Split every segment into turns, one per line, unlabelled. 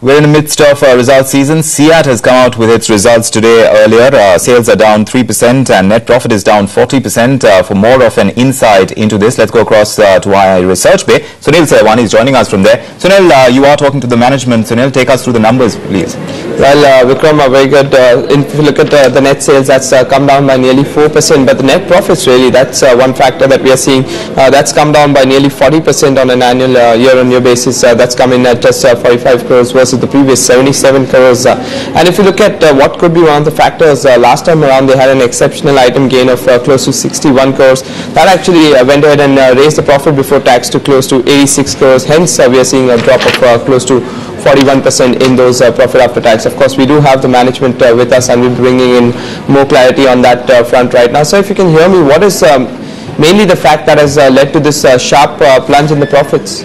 We're in the midst of results season. CEAT has come out with its results today earlier. Sales are down 3% and net profit is down 40%. For more of an insight into this, let's go across to our research bay. Sunil Sehwani is joining us from there. Sunil, you are talking to the management. Sunil, take us through the numbers, please.
Well, Vikram, very good. If you look at the net sales, that's come down by nearly 4%. But the net profits, really, that's one factor that we are seeing. That's come down by nearly 40% on an annual year-on-year basis. That's come in at just 45 crores versus the previous 77 crores. And if you look at what could be one of the factors, last time around they had an exceptional item gain of close to 61 crores. That actually went ahead and raised the profit before tax to close to 86 crores. Hence, we are seeing a drop of close to 41% in those profit after tax. Of course, we do have the management with us and we're bringing in more clarity on that front right now. So if you can hear me, what is mainly the fact that has led to this sharp plunge in the profits?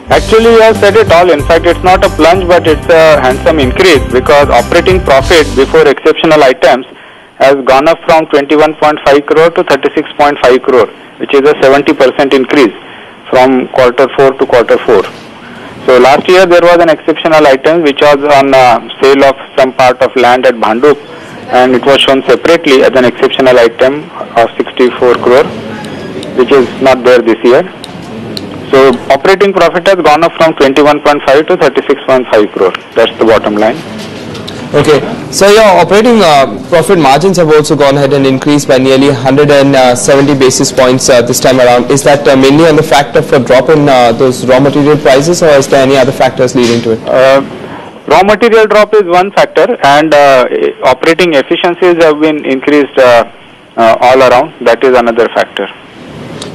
Actually, you have said it all. In fact, it's not a plunge, but it's a handsome increase because operating profit before exceptional items has gone up from 21.5 crore to 36.5 crore, which is a 70% increase from quarter 4 to quarter 4. So last year there was an exceptional item which was on sale of some part of land at Bhandup, and it was shown separately as an exceptional item of 64 crore, which is not there this year. So operating profit has gone up from 21.5 to 36.5 crore. That's the bottom line.
Okay, so your operating profit margins have also gone ahead and increased by nearly 170 basis points this time around. Is that mainly on the fact of a drop in those raw material prices, or is there any other factors leading to it?
Raw material drop is one factor, and operating efficiencies have been increased all around. That is another factor.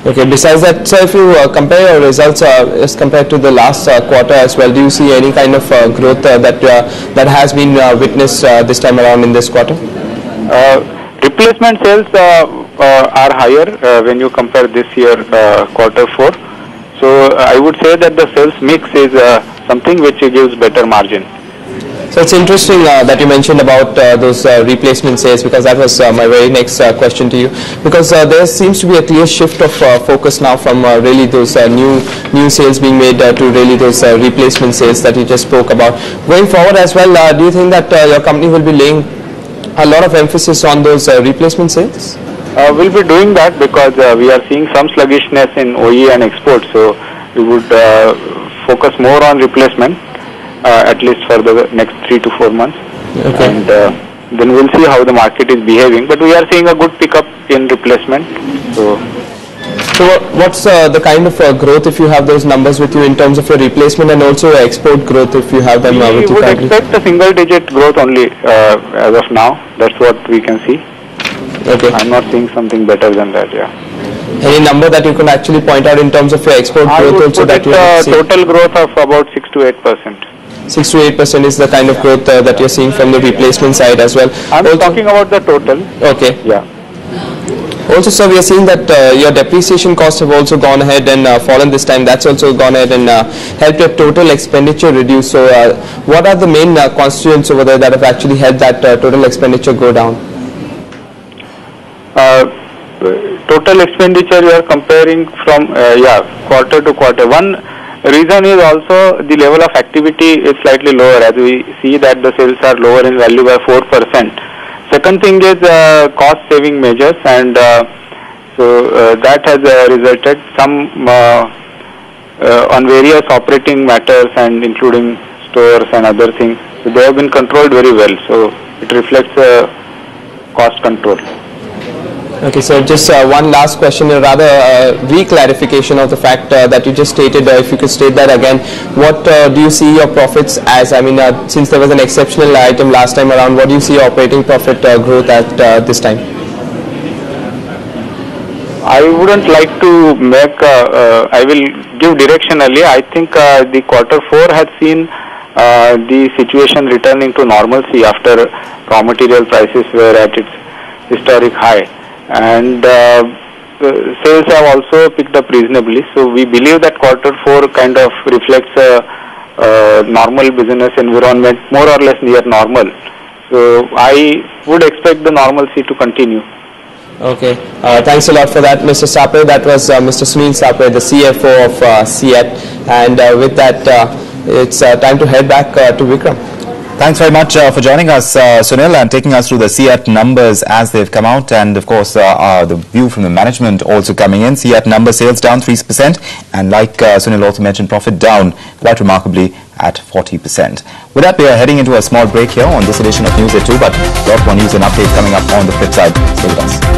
Okay, besides that, so if you compare your results as compared to the last quarter as well, do you see any kind of growth that has been witnessed this time around in this quarter?
Replacement sales are higher when you compare this year quarter 4. So I would say that the sales mix is something which gives better margin.
So it's interesting that you mentioned about those replacement sales, because that was my very next question to you. Because there seems to be a clear shift of focus now from really those new sales being made to really those replacement sales that you just spoke about. Going forward as well, do you think that your company will be laying a lot of emphasis on those replacement sales?
We'll be doing that because we are seeing some sluggishness in OE and export. So we would focus more on replacement. At least for the next 3 to 4 months. Okay. And then we'll see how the market is behaving. But we are seeing a good pickup in replacement. So
what's the kind of growth, if you have those numbers with you, in terms of your replacement and also your export growth, if you have them with you?
We would expect a single-digit growth only as of now. That's what we can see.
Okay.
I'm not seeing something better than that. Yeah.
Any number that you can actually point out in terms of your export growth also that you see?
Total growth of about 6 to 8%.
6 to 8% is the kind of growth that you're seeing from the replacement side as well.
I'm talking about the total.
Okay.
Yeah.
Also, sir, we are seeing that your depreciation costs have also gone ahead and fallen this time. That's also gone ahead and helped your total expenditure reduce. So what are the main constituents over there that have actually helped that total expenditure go down?
Total expenditure you are comparing from quarter to quarter. One reason is also the level of activity is slightly lower, as we see that the sales are lower in value by 4%. Second thing is cost saving measures, and so that has resulted some on various operating matters and including stores and other things. So they have been controlled very well. So it reflects cost control.
Okay, so just one last question, or rather re-clarification of the fact that you just stated. If you could state that again, what do you see your profits as? I mean, since there was an exceptional item last time around, what do you see your operating profit growth at this time?
I wouldn't like to make, I will give directionally. I think the quarter 4 has seen the situation returning to normalcy after raw material prices were at its historic high. And sales have also picked up reasonably. So we believe that quarter 4 kind of reflects a normal business environment, more or less near normal. So I would expect the normalcy to continue.
Okay, thanks a lot for that, Mr. Sapre. That was Mr. Sunil Sapre, the CFO of CEAT. And with that, it's time to head back to Vikram.
Thanks very much for joining us, Sunil, and taking us through the CEAT numbers as they've come out, and of course the view from the management also coming in. CEAT number sales down 3%, and like Sunil also mentioned, profit down quite remarkably at 40%. With that, we are heading into a small break here on this edition of News at 2, but a lot more news and updates coming up on the flip side. Stay with us.